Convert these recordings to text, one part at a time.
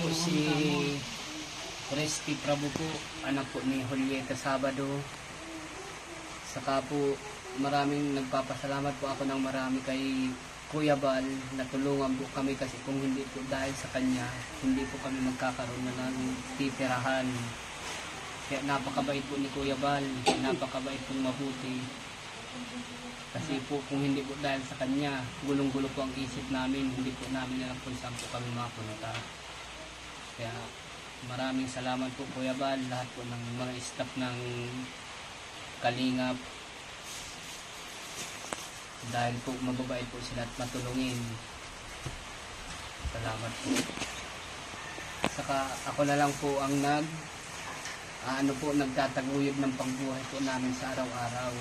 po si Resty Prabo po, anak po ni Julieta Sabado. Saka po maraming nagpapasalamat po ako ng marami kay Kuya Bal na tulungan po kami kasi kung hindi po dahil sa kanya, hindi po kami magkakaroon na ng titirahan. Kaya napakabait po ni Kuya Bal, napakabait po mabuti. Kasi po kung hindi po dahil sa kanya, gulong-gulo po ang isip namin, hindi po namin alam kung saan po kami makapunta. Kaya maraming salamat po Kuya Bal, lahat po ng mga staff ng Kalingap. Dahil po mababait po sila at matulungin. Salamat po. Saka ako na lang po ang nagtataguyod ng pangbuhay po namin sa araw-araw.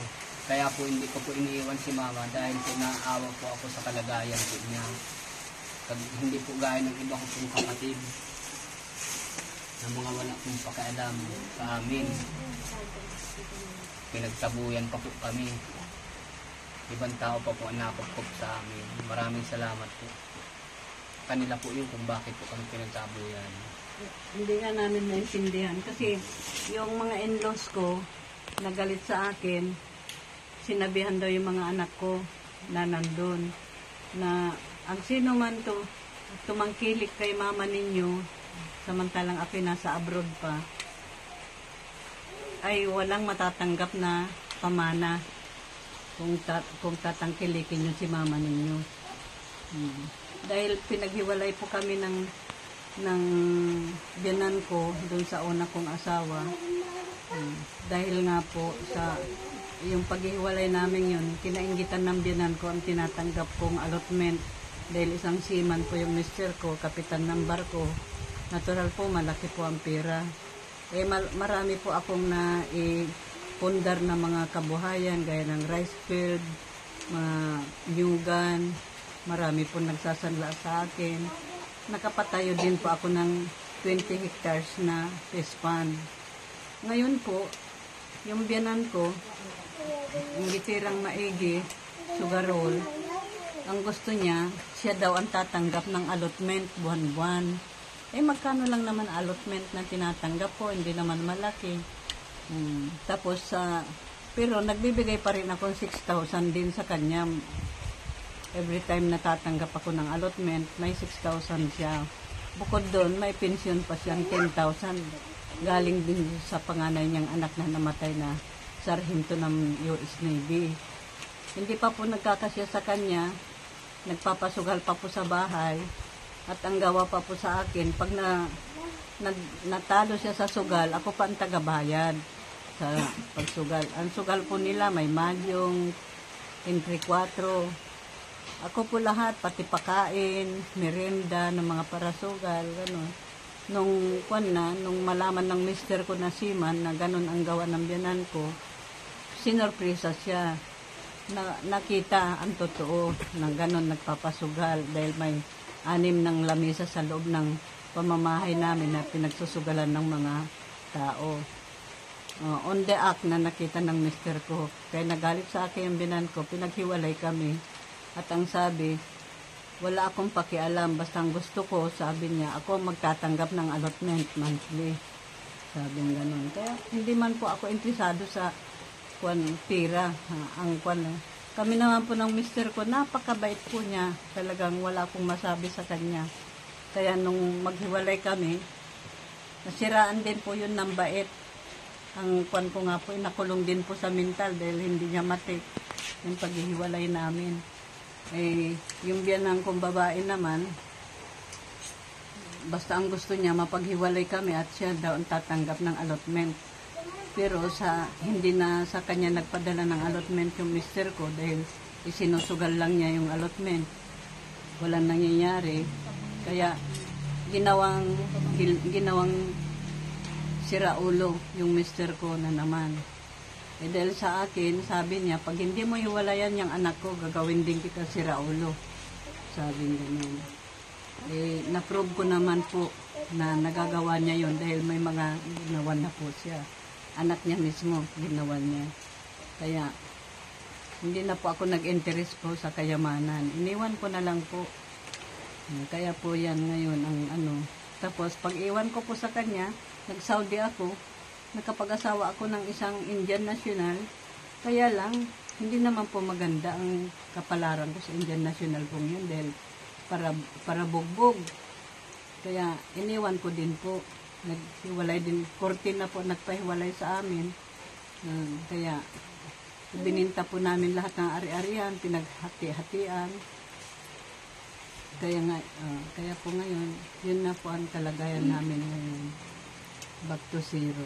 Kaya po hindi ko po iniiwan si Mama dahil po naaawa po ako sa kalagayan po niya. Hindi po gaya ng iba ko pong kapatid na mga wala pong pakialam sa amin. Pinagtabuyan pa po kami. Ibang tao pa po ang nakapagpop sa amin. Maraming salamat po. Kanila po yun kung bakit po kami pinagtabuyan. Hindi nga namin naintindihan kasi yung mga in-laws ko nagalit sa akin, sinabihan daw yung mga anak ko na nandun na ang sino man to tumangkilik kay mama ninyo samantalang ako nasa abroad pa ay walang matatanggap na pamana kung tatangkilikin nyo si mama ninyo. Dahil pinaghiwalay po kami ng biyanan ko doon sa una kong asawa. Dahil nga po sa yung paghiwalay namin yun, kinainggitan ng biyanan ko ang tinatanggap kong allotment. Dahil isang seaman po yung mister ko, kapitan ng barko. Natural po, malaki po ang pera. Marami po akong pundar na mga kabuhayan, gaya ng rice field, mga nyugan, marami po nagsasanla sa akin. Nakapatayo din po ako ng 20 hectares na fish pond. Ngayon po, yung biyanan ko, yung gitirang maigi, sugarol, ang gusto niya, siya daw ang tatanggap ng allotment buwan-buwan. Magkano lang naman allotment na tinatanggap ko, hindi naman malaki. Tapos, pero nagbibigay pa rin ako 6,000 din sa kanya. Every time natatanggap ako ng allotment, may 6,000 siya. Bukod doon, may pension pa siyang 10,000. Galing din sa panganay niyang anak na namatay na sarhento ng US Navy. Hindi pa po nagkakasya sa kanya, nagpapasugal pa po sa bahay, at ang gawa pa po sa akin, pag natalo siya sa sugal, ako pa ang tagabayad sa pagsugal. Ang sugal po nila may madyong, entry 4. Ako po lahat, pati pakain, merienda ng mga parasugal, gano'n. Nung malaman ng mister ko na seaman na gano'n ang gawa ng biyanan ko, sinorpresa siya. Nakita ang totoo na gano'n nagpapasugal dahil may 6 ng lamesa sa loob ng pamamahay namin na pinagsusugalan ng mga tao. On the act na nakita ng mister ko. Kaya nagalit sa akin yung binan ko, pinaghiwalay kami. At ang sabi, wala akong pakialam, basta ang gusto ko, sabi niya, ako magtatanggap ng allotment monthly. Sabi nga ganun. Kaya hindi man po ako interesado sa pira. Kami naman po ng mister ko, napakabait po niya. Talagang wala akong masabi sa kanya. Kaya nung maghiwalay kami, nasiraan din po yun ng bait. Ang ko nga po, nakulong din po sa mental dahil hindi niya matik yung paghihiwalay namin. Yung biyanang kong babae naman, basta ang gusto niya, mapaghiwalay kami at siya daw ang tatanggap ng allotment. Pero hindi na sa kanya nagpadala ng allotment yung mister ko dahil isinusugal lang niya yung allotment. Walang nangyayari. Kaya ginawang siraulo yung mister ko na naman. Dahil sa akin, sabi niya, pag hindi mo hiwalayan yung anak ko, gagawin din kita siraulo. Sabi niya ganun. Na-prove ko naman po na nagagawa niya yon dahil may mga ginawa na po siya. Anak niya mismo, ginawa niya. Kaya, hindi na po ako nag-interest po sa kayamanan. Iniwan ko na lang po. Kaya po yan ngayon ang Tapos, pag iwan ko po sa kanya, nag-Saudi ako, nakapag-asawa ako ng isang Indian national, kaya lang, hindi naman po maganda ang kapalaran ko sa Indian national po yun dahil para bugbog. Kaya, iniwan ko din po. Naghiwalay din, 14 na po nagpahiwalay sa amin. Kaya, bininta po namin lahat ng ari-arian, pinaghati-hatian. Kaya po ngayon, yun na po ang kalagayan namin ngayon. Back to zero.